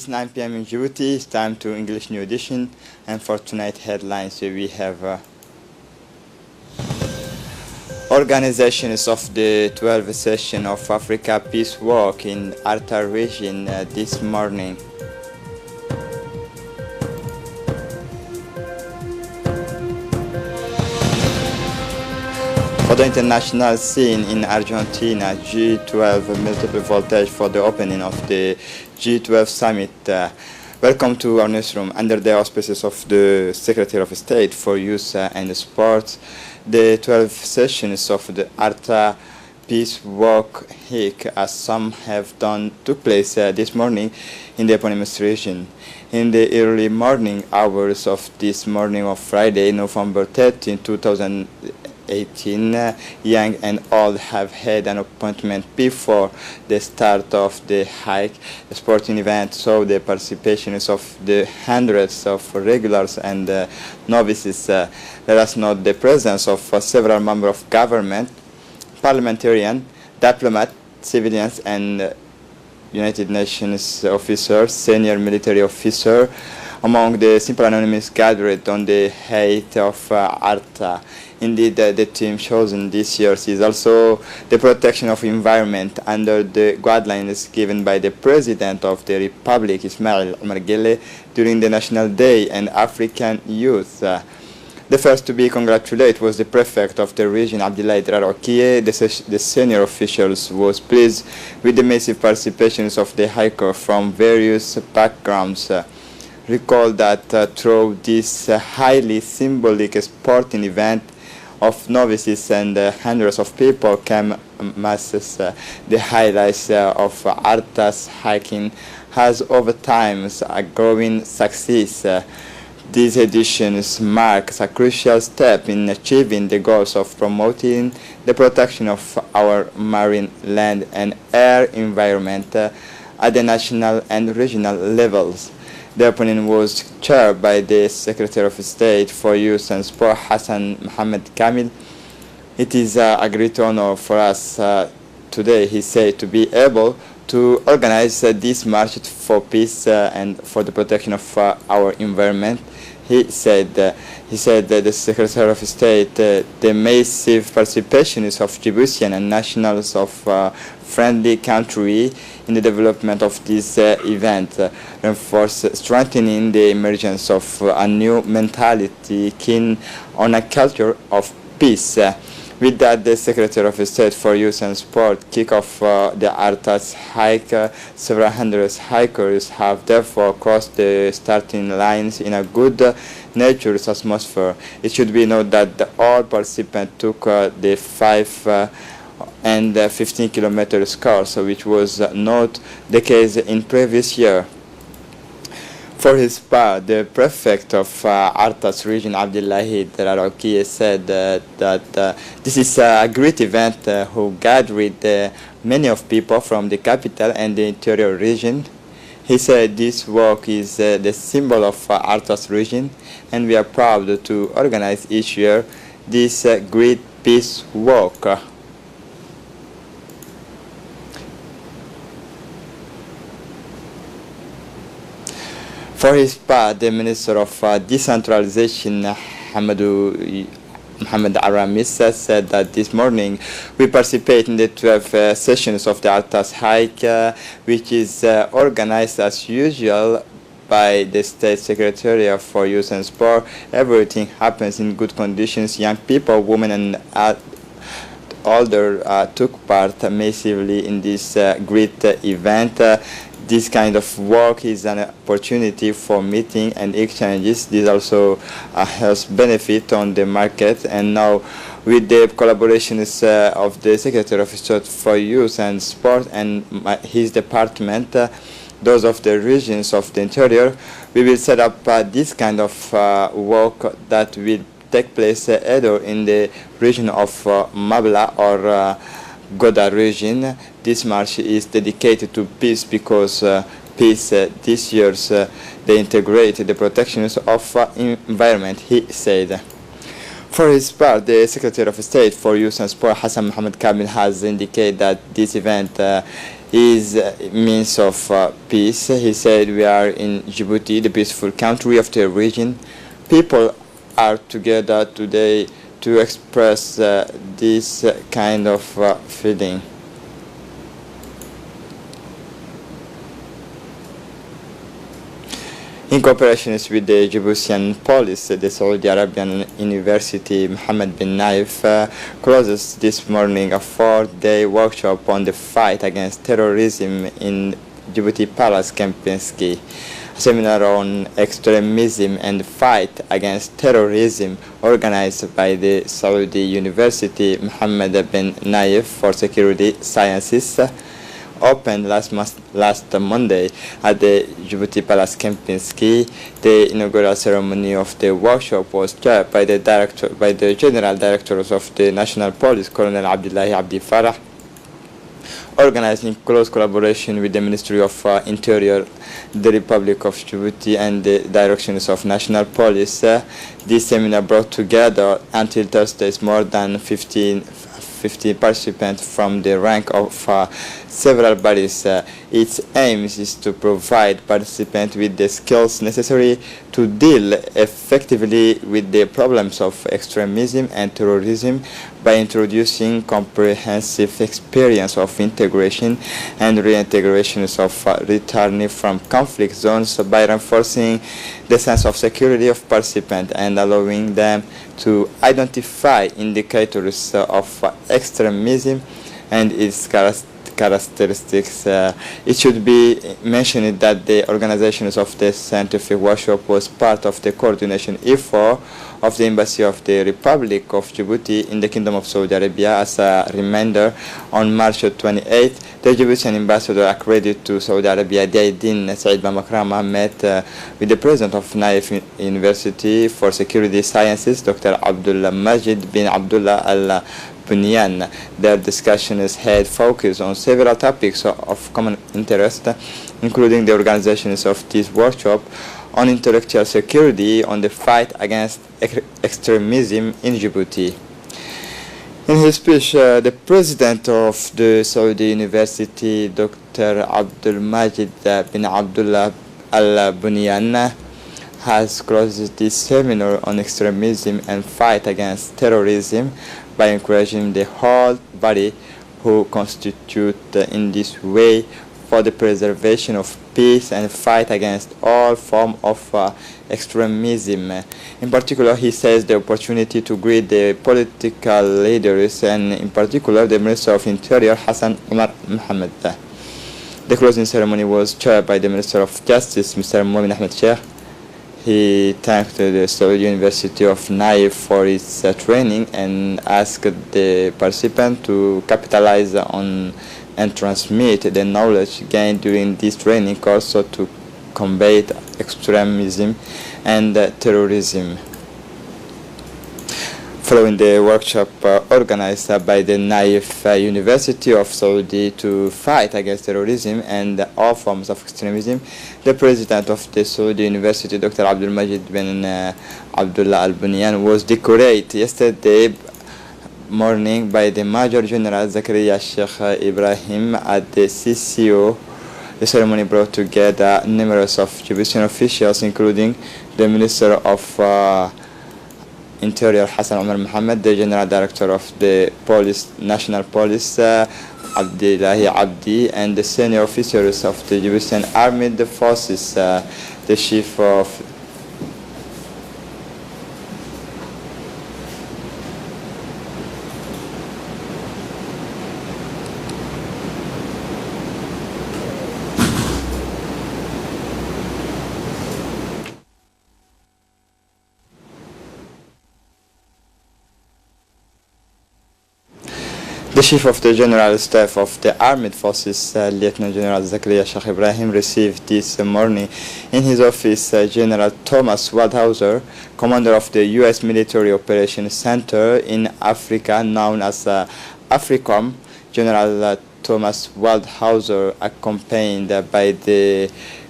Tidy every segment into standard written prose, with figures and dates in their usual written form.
It's 9 p.m. in Djibouti. It's time to English New Edition. And for tonight's headlines, we have organizations of the 12th session of Africa Peace Walk in Arta region this morning. For the international scene in Argentina, G12 multiple voltage for the opening of the G12 summit. Welcome to our newsroom. Under the auspices of the Secretary of State for Youth and Sports, the 12 sessions of the Arta Peace Walk HIC, as some have done, took place this morning in the eponymous region. In the early morning hours of this morning of Friday, November 13, 2018, young and old have had an appointment before the start of the hike. The sporting event saw the participations of the hundreds of regulars and novices. Let us note the presence of several members of government, parliamentarians, diplomats, civilians, and United Nations officers, senior military officers, among the simple anonymous gathered on the height of Arta. Indeed, the theme chosen this year is also the protection of environment under the guidelines given by the President of the Republic, Ismail Omar Guelleh, during the National Day and African Youth. The first to be congratulated was the prefect of the region, Abdullah Rarokie. The senior officials was pleased with the massive participations of the hikers from various backgrounds. Recall that through this highly symbolic sporting event of novices and hundreds of people came masses. The highlights of Arta's hiking has over time a growing success. These editions marks a crucial step in achieving the goals of promoting the protection of our marine, land and air environment at the national and regional levels. The opening was chaired by the Secretary of State for Youth and Sport, Hassan Mohammed Kamil. It is a great honor for us today, he said, to be able to organize this march for peace and for the protection of our environment. He said that the Secretary of State, the massive participations of Djiboutian and nationals of friendly country in the development of this event reinforce strengthening the emergence of a new mentality keen on a culture of peace. With that, the Secretary of State for Youth and Sport kick off the Arta's hike. Several hundred hikers have therefore crossed the starting lines in a good natured atmosphere. It should be noted that all participants took the 5 and 15 kilometers course, which was not the case in previous year. For his part, the prefect of Arta's region, Abdullahi Rarokie, said that this is a great event who gathered many of people from the capital and the interior region. He said this walk is the symbol of Arta's region, and we are proud to organize each year this great peace walk. For his part, the Minister of Decentralization, Mohamed Aramis, said that this morning we participate in the 12 sessions of the Arta's hike, which is organized as usual by the State Secretary for Youth and Sport. Everything happens in good conditions. Young people, women and older took part massively in this great event. This kind of work is an opportunity for meeting and exchanges. This also has benefit on the market. And now, with the collaborations of the Secretary of State for Youth and Sport and his department, those of the regions of the interior, we will set up this kind of work that will take place either in the region of Mabla or Goda region. This march is dedicated to peace because peace this year they integrate the protections of environment, he said. For his part, the Secretary of State for Youth and Sport, Hassan Mohammed Kamil, has indicated that this event is means of peace. He said, "We are in Djibouti, the peaceful country of the region. People are together today to express this kind of feeling." In cooperation with the Djiboutian police, the Saudi Arabian University Mohammed bin Naif closes this morning a 4-day workshop on the fight against terrorism in Djibouti Palace Kempinski. A seminar on extremism and fight against terrorism organized by the Saudi University Mohammed bin Naif for Security Sciences opened last Monday at the Djibouti Palace Kempinski. The inaugural ceremony of the workshop was chaired by the General Directors of the National Police, Colonel Abdullahi Abdi Farah, organized in close collaboration with the Ministry of Interior, the Republic of Djibouti, and the Directions of National Police. This seminar brought together until Thursday more than 50 participants from the rank of several bodies. Its aim is to provide participants with the skills necessary to deal effectively with the problems of extremism and terrorism by introducing comprehensive experience of integration and reintegrations of returning from conflict zones by reinforcing the sense of security of participants and allowing them to identify indicators of extremism and its characteristics. It should be mentioned that the organizations of the scientific workshop was part of the coordination effort of the Embassy of the Republic of Djibouti in the Kingdom of Saudi Arabia. As a reminder, on March 28, the Djiboutian ambassador accredited to Saudi Arabia, Diaydin Said Bamakrama, met with the president of Naif University for Security Sciences, Dr. Abdullah Majid bin Abdullah Al-Bunyan. Their discussions had focused on several topics of common interest, including the organizations of this workshop, on intellectual security, on the fight against extremism in Djibouti. In his speech, the president of the Saudi University, Dr. Abdul Majid bin Abdullah Al-Bunyan, has closed this seminar on extremism and fight against terrorism by encouraging the whole body who constitute in this way for the preservation of peace and fight against all forms of extremism. In particular, he says the opportunity to greet the political leaders and in particular the Minister of Interior, Hassan Omar Mohammed. The closing ceremony was chaired by the Minister of Justice, Mr. Momin Ahmed Sheikh. He thanked the Saudi University of Naif for its training and asked the participant to capitalize on and transmit the knowledge gained during this training also to combat extremism and terrorism. Following the workshop organized by the Naif University of Saudi to fight against terrorism and all forms of extremism, the president of the Saudi University, Dr. Abdul Majid bin Abdullah Al-Bunyan, was decorated yesterday morning by the Major General Zakaria Sheikh Ibrahim at the CCO. The ceremony brought together numerous of Djiboutian officials, including the Minister of Interior Hassan Omar Mohammed, the General Director of the National Police Abdullahi Abdi, and the senior officers of the Djiboutian Armed Forces, the Chief of The Chief of the General Staff of the Armed Forces, Lieutenant General Zakaria Sheikh Ibrahim, received this morning in his office General Thomas Waldhauser, commander of the U.S. Military Operations Center in Africa, known as AFRICOM. General Thomas Waldhauser, accompanied by the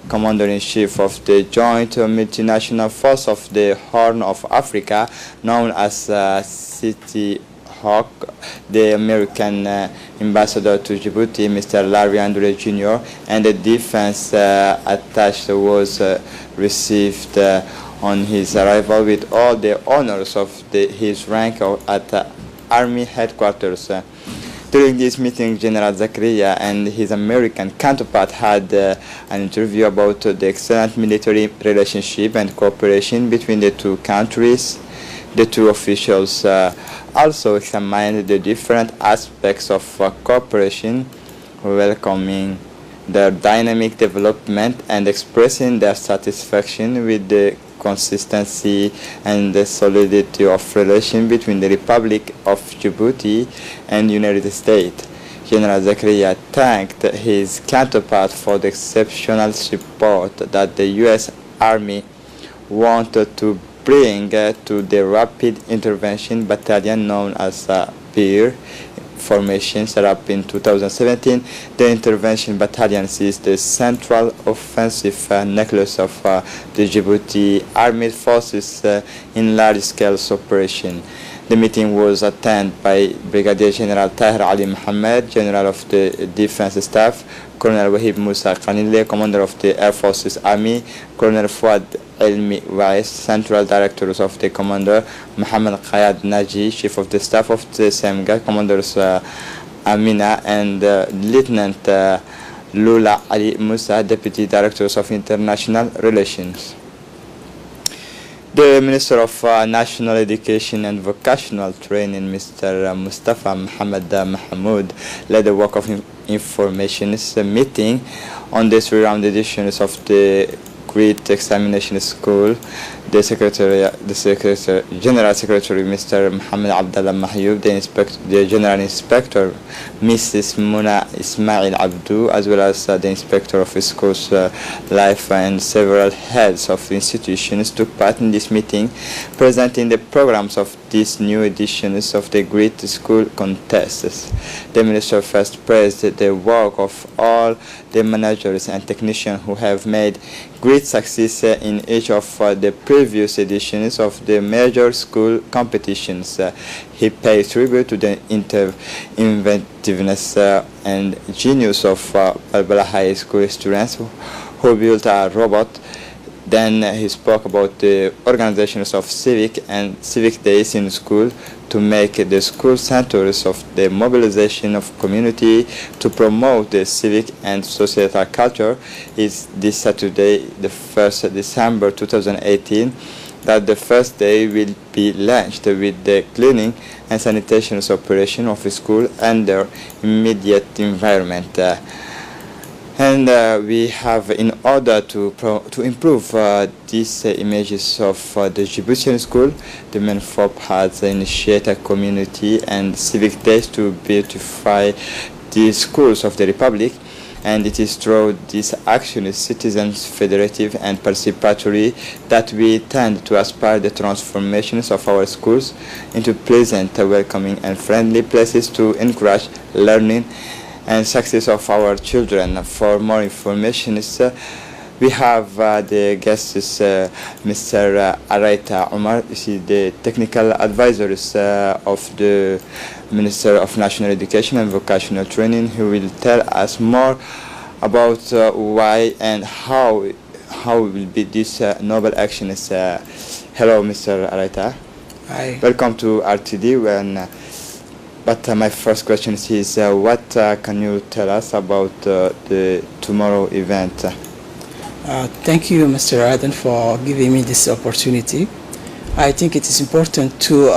Commander-in-Chief of the Joint Multinational Force of the Horn of Africa, known as CTHOA, Hawk, the American ambassador to Djibouti, Mr. Larry Andre Jr., and the defense attaché was received on his arrival with all the honors of his rank at Army headquarters. During this meeting, General Zakaria and his American counterpart had an interview about the excellent military relationship and cooperation between the two countries. The two officials also examined the different aspects of cooperation, welcoming their dynamic development and expressing their satisfaction with the consistency and the solidity of relation between the Republic of Djibouti and the United States. General Zakaria thanked his counterpart for the exceptional support that the U.S. Army wanted to bring to the Rapid Intervention Battalion known as PIR formation set up in 2017. The intervention battalion is the central offensive nucleus of the Djibouti Armed Forces in large-scale operation. The meeting was attended by Brigadier General Tahir Ali Mohammed, General of the Defense Staff, Colonel Wahib Musa Khanile, Commander of the Air Forces Army, Colonel Fuad Elmi Wais, Central Directors of the Commander, Mohammed Qayad Naji, Chief of the Staff of the SEMGA, Commanders Amina, and Lieutenant Lula Ali Musa, Deputy Directors of International Relations. The Minister of National Education and Vocational Training, Mr. Mustafa Mohammed Mahmoud, led the Walk of Information meeting on the three-round editions of the Great Examination School. The General Secretary, Mr. Mohammed Abdallah Mahyoub, the General Inspector, Mrs. Muna Ismail Abdu, as well as the Inspector of Schools Life, and several heads of institutions took part in this meeting, presenting the programs of these new editions of the Great School Contests. The Minister first praised the work of all the managers and technicians who have made great success in each of the previous editions of the major school competitions. He paid tribute to the inventiveness and genius of Balbala High School students who built a robot. Then he spoke about the organizations of civic days in school to make the school centers of the mobilization of community to promote the civic and societal culture. Is this Saturday, the 1st December 2018, that the first day will be launched with the cleaning and sanitation operation of the school and their immediate environment. We have, in order to improve these images of the Djiboutian school, the MENFOP has initiated community and civic days to beautify the schools of the Republic, and it is through this action as citizens federative and participatory that we tend to aspire the transformations of our schools into pleasant, welcoming and friendly places to encourage learning and success of our children. For more information, we have the guests, Mr. Araita Omar. He is the technical advisor of the Minister of National Education and Vocational Training, who will tell us more about why and how will be this noble action. Hello, Mr. Araita. Hi. Welcome to RTD. But my first question is, what can you tell us about the tomorrow event? Thank you, Mr. Aden, for giving me this opportunity. I think it is important to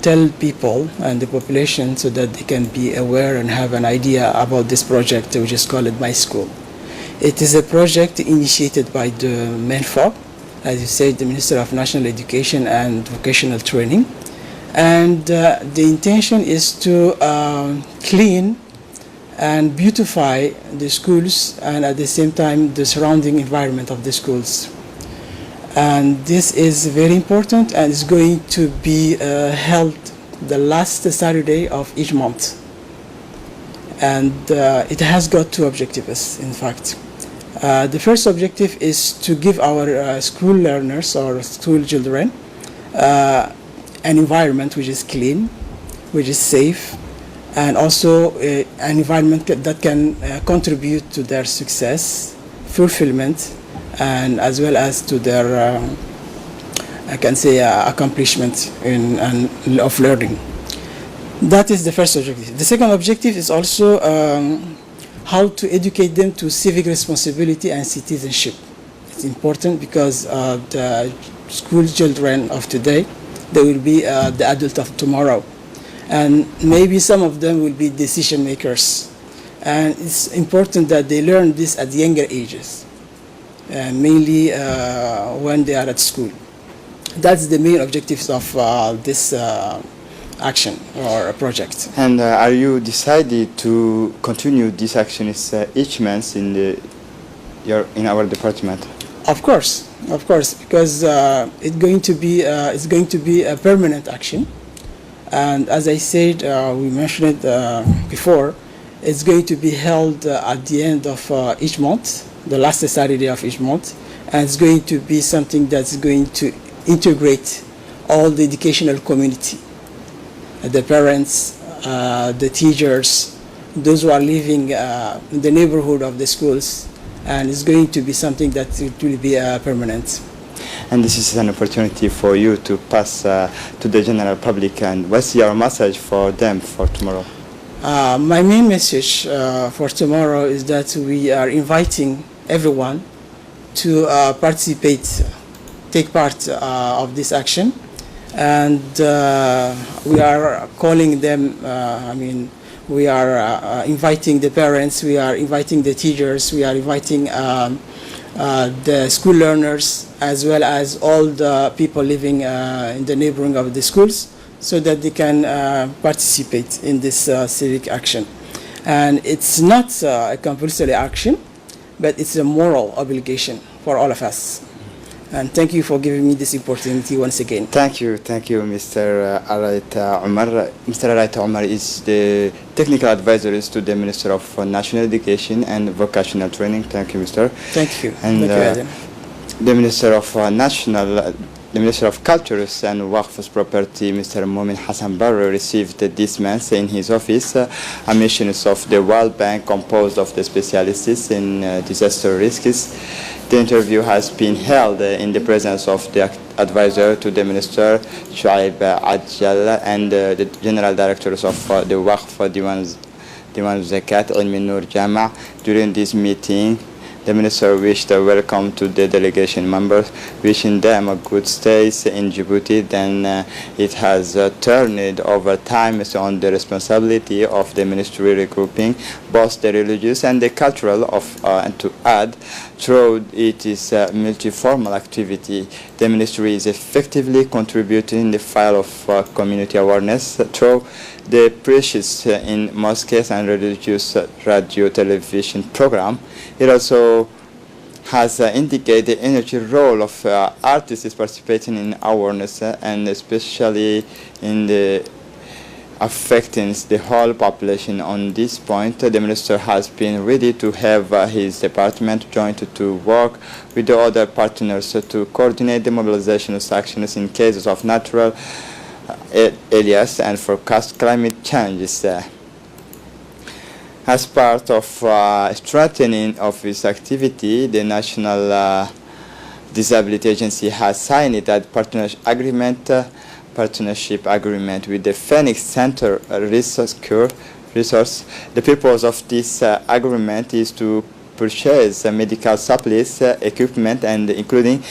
tell people and the population so that they can be aware and have an idea about this project, which is called My School. It is a project initiated by the MENFOP, as you said, the Minister of National Education and Vocational Training. And the intention is to clean and beautify the schools and at the same time the surrounding environment of the schools. And this is very important and is going to be held the last Saturday of each month. And it has got two objectives, in fact. The first objective is to give our school learners or school children an environment which is clean, which is safe, and also an environment that can contribute to their success, fulfillment, and as well as to their, I can say, accomplishment of learning. That is the first objective. The second objective is also how to educate them to civic responsibility and citizenship. It's important because the school children of today, they will be the adult of tomorrow. And maybe some of them will be decision makers. And it's important that they learn this at younger ages, mainly when they are at school. That's the main objectives of this action or a project. And are you decided to continue these actions each month in our department? Of course, because it's going to be a permanent action. And as I said, we mentioned it before, it's going to be held at the end of each month, the last Saturday of each month, and it's going to be something that's going to integrate all the educational community, the parents, the teachers, those who are living in the neighborhood of the schools, and it's going to be something that it will be permanent. And this is an opportunity for you to pass to the general public. And what's your message for them for tomorrow? My main message for tomorrow is that we are inviting everyone to participate, take part of this action, and we are calling them, we are inviting the parents, we are inviting the teachers, we are inviting the school learners, as well as all the people living in the neighboring of the schools, so that they can participate in this civic action. And it's not a compulsory action, but it's a moral obligation for all of us. And thank you for giving me this opportunity once again. Thank you, Mr. Arayta Omar. Mr. Arayta Omar is the technical advisor to the Minister of National Education and Vocational Training. Thank you, Mr. Thank you. And thank you, Adam. The Minister of Cultures and Waqf's Property, Mr. Momin Hassan Barre, received this month in his office a mission of the World Bank composed of the specialists in disaster risks. The interview has been held in the presence of the advisor to the Minister, Shuaib Ajjal, and the General Directors of the Waqf, Diwan Zakat, Ilmi Nur Jama. During this meeting, the Minister wished a welcome to the delegation members, wishing them a good stay in Djibouti. Then it has turned over time on the responsibility of the ministry regrouping both the religious and the cultural and to add, through its multi-formal activity, the ministry is effectively contributing in the file of community awareness through the preaches in mosques and religious radio television program. It also has indicated the energy role of artists participating in awareness and especially in the affecting the whole population. On this point, the Minister has been ready to have his department join to work with the other partners to coordinate the mobilization of actions in cases of natural areas and forecast climate changes. As part of strengthening of its activity, the National Disability Agency has signed a partnership agreement with the Phoenix Center Resource. The purpose of this agreement is to purchase medical supplies, equipment, and including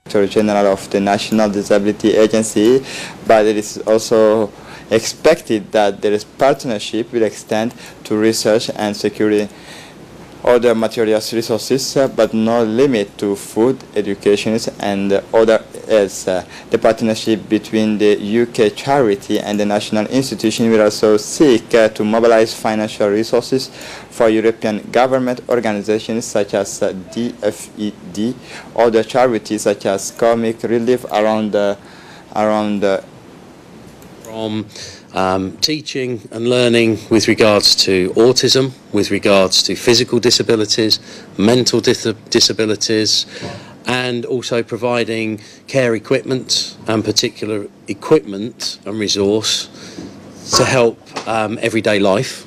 Director General of the National Disability Agency, but it is also expected that this partnership will extend to research and security, other materials resources, but no limit to food, education, and other else. The partnership between the UK charity and the national institution will also seek to mobilize financial resources for European government organizations such as DFED, other charities such as Comic Relief from teaching and learning with regards to autism, with regards to physical disabilities, mental disabilities, and also providing care equipment and particular equipment and resource to help everyday life,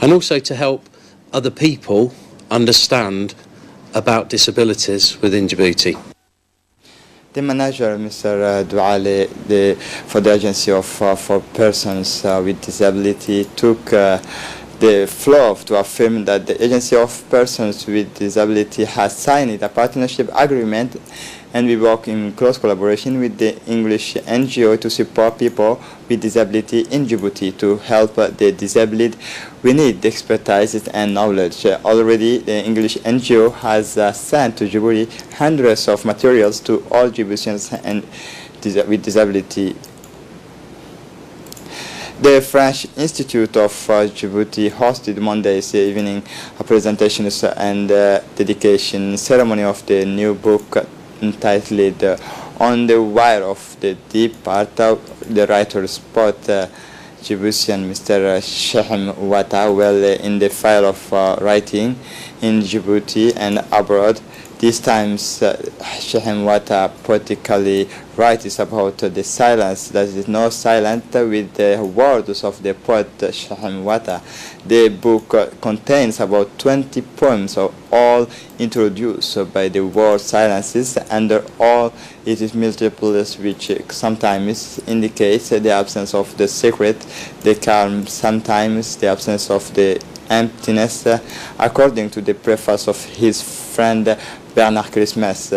and also to help other people understand about disabilities within Djibouti. The manager, Mr. Douale, for the Agency of for Persons with Disability, took the floor to affirm that the Agency of Persons with Disability has signed a partnership agreement, and we work in close collaboration with the English NGO to support people with disability in Djibouti to help the disabled. We need the expertise and knowledge. Already, the English NGO has sent to Djibouti hundreds of materials to all Djiboutians and with disability. The French Institute of Djibouti hosted Monday's evening a presentation and dedication ceremony of the new book entitled On the Wire of the Deep Part. The writer spot Djiboutian Mr. Shehem Ouatta well in the file of writing in Djibouti and abroad. These times, Shehem Ouatta poetically writes about the silence that is not silent with the words of the poet Shehem Ouatta. The book contains about 20 poems, all introduced by the word silences, and all it is multiples, which sometimes indicates the absence of the secret, the calm, sometimes the absence of the emptiness, according to the preface of his friend Bernard Christmas.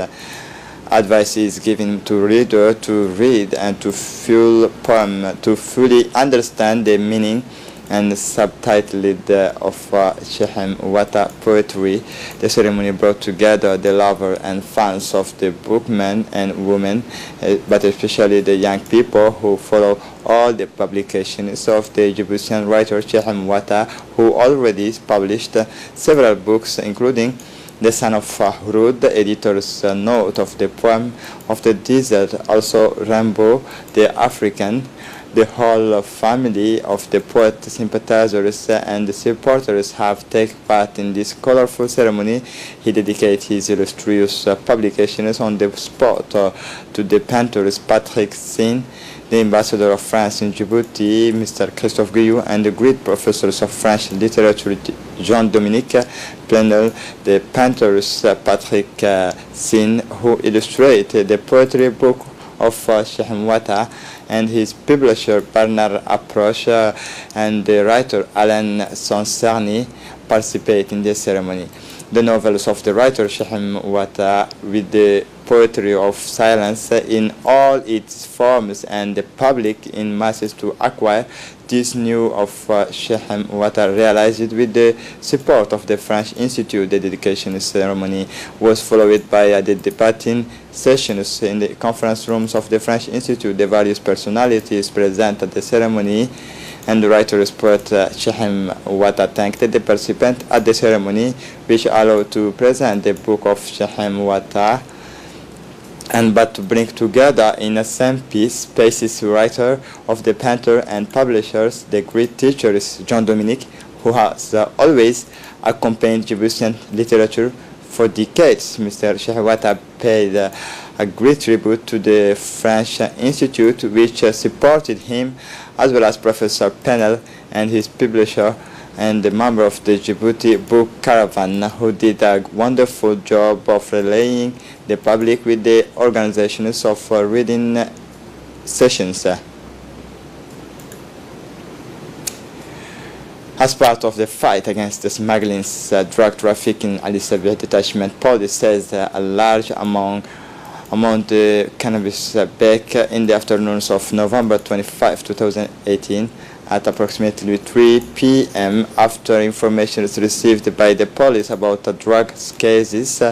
Advice is given to reader to read and to feel poem to fully understand the meaning, and subtitled of Shehem Ouatta poetry. The ceremony brought together the lovers and fans of the book, men and women, but especially the young people who follow all the publications of the Djiboutian writer Shehem Ouatta, who already published several books, including The Son of Hurud, the editor's note of the poem of the desert, also Rambo, the African. The whole family of the poet sympathizers and the supporters have taken part in this colorful ceremony. He dedicated his illustrious publications on the spot to the painters Patrick Sin, the ambassador of France in Djibouti, Mr. Christophe Guillou, and the great professors of French literature Jean-Dominique Plenel, the painters Patrick Sin, who illustrated the poetry book of Shehem Ouatta, and his publisher Bernard Approche and the writer Alain Sonserny participate in this ceremony. The novels of the writer Shehem Ouatta, with the poetry of silence in all its forms, and the public in masses to acquire this new of Shehem Ouatta, realized with the support of the French Institute. The dedication ceremony was followed by the debating sessions in the conference rooms of the French Institute. The various personalities present at the ceremony, and the writer's poet Shehem Ouatta thanked the participants at the ceremony, which allowed to present the book of Shehem Ouatta, and but to bring together in a same piece spaces writer of the painter and publishers, the great teacher is Jean-Dominique, who has always accompanied Djiboutian literature for decades. Mr. Shehem Ouatta paid a great tribute to the French Institute, which supported him, as well as Professor Penel and his publisher, and the member of the Djibouti Book Caravan, who did a wonderful job of relaying the public with the organizations of reading sessions. As part of the fight against the smuggling, drug trafficking, Ali Sabih Detachment Police says a large amount the cannabis back in the afternoons of November 25, 2018, at approximately 3 p.m. after information is received by the police about the drug cases.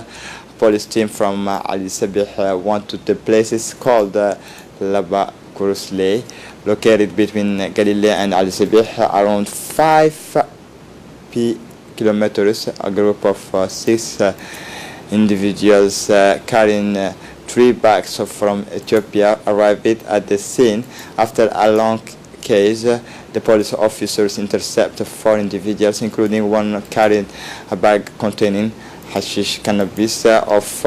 Police team from Ali Sabih went to the places called Laba Kurusley, located between Galilee and Ali Sabih, around 5 kilometers. A group of 6 individuals carrying 3 bags from Ethiopia arrived at the scene. After a long case, the police officers intercepted 4 individuals, including one carrying a bag containing hashish cannabis of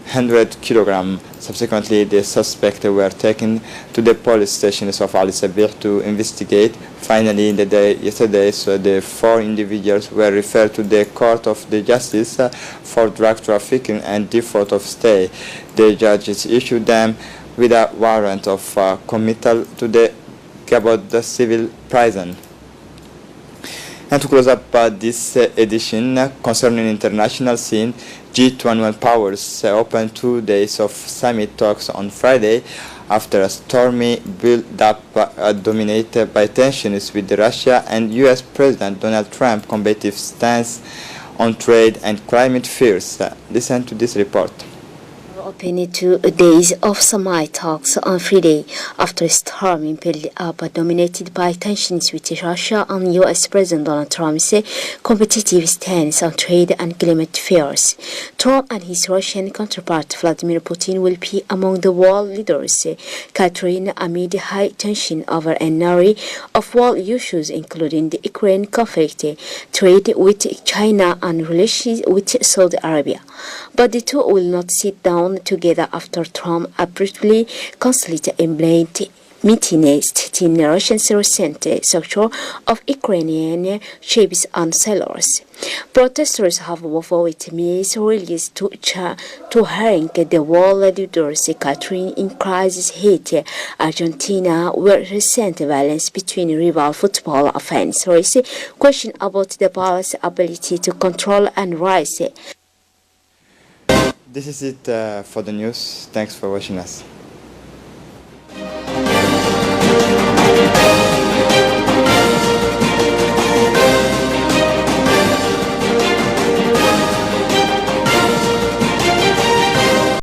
100 kilograms. Subsequently, the suspects were taken to the police stations of Ali Sabih to investigate. Finally, yesterday, the 4 individuals were referred to the Court of the Justice for drug trafficking and default of stay. The judges issued them with a warrant of committal to the Gabon civil prison. And to close up this edition concerning international scene, G21 powers opened 2 days of summit talks on Friday after a stormy build-up dominated by tensions with Russia and U.S. President Donald Trump's combative stance on trade and climate fears. Listen to this report. Opened 2 days of summit talks on Friday after a stormy build-up dominated by tensions with Russia and U.S. President Donald Trump's competitive stance on trade and climate fears. Trump and his Russian counterpart Vladimir Putin will be among the world leaders catering amid high tension over an array of world issues including the Ukraine conflict, trade with China and relations with Saudi Arabia. But the two will not sit down together after Trump abruptly canceled a blanket meeting stating Russia's recent seizure of Ukrainian ships and sailors. Protesters have vowed means released to herring the world leaders catering in crisis hit Argentina, where recent violence between rival football fans raised question about the ball's ability to control and rise. This is it for the news. Thanks for watching us.